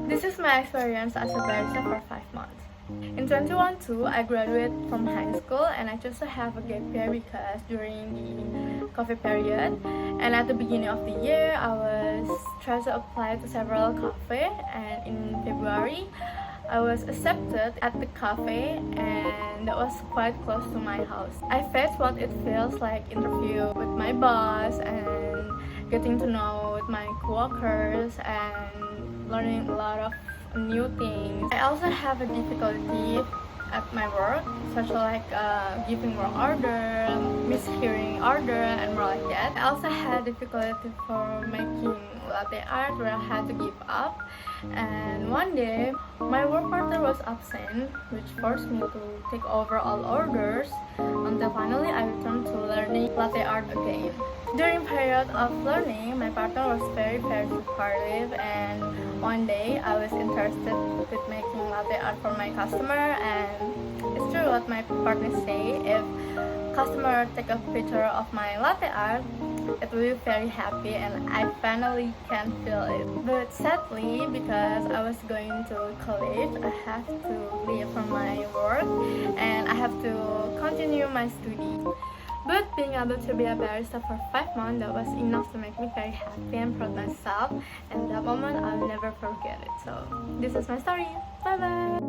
This is my experience as a barista for 5 months. In 2012, I graduated from high school and I chose to have a gap year because during the COVID period and at the beginning of the year, I was trying to apply to several cafes, and in February, I was accepted at the cafe and that was quite close to my house. I faced what it feels like interview with my boss and getting to know with my coworkers and learning a lot of new things. I also have a difficulty at my work, such like giving wrong order, mishearing order, and more like that. I also had difficulty for making latte art where I had to give up. And one day, my work partner was absent, which forced me to take over all orders until finally I returned to learning latte art again. During period of learning, my partner was very supportive, and one day I was interested with making latte art for my customer, and it's true what my partner say, if customer take a picture of my latte art, it will be very happy and I finally can feel it. But sadly, because I was going to college, I have to leave from my work and I have to continue my study. But being able to be a barista for 5 months, that was enough to make me very happy and proud myself, and that moment I'll never forget it. So this is my story. Bye bye.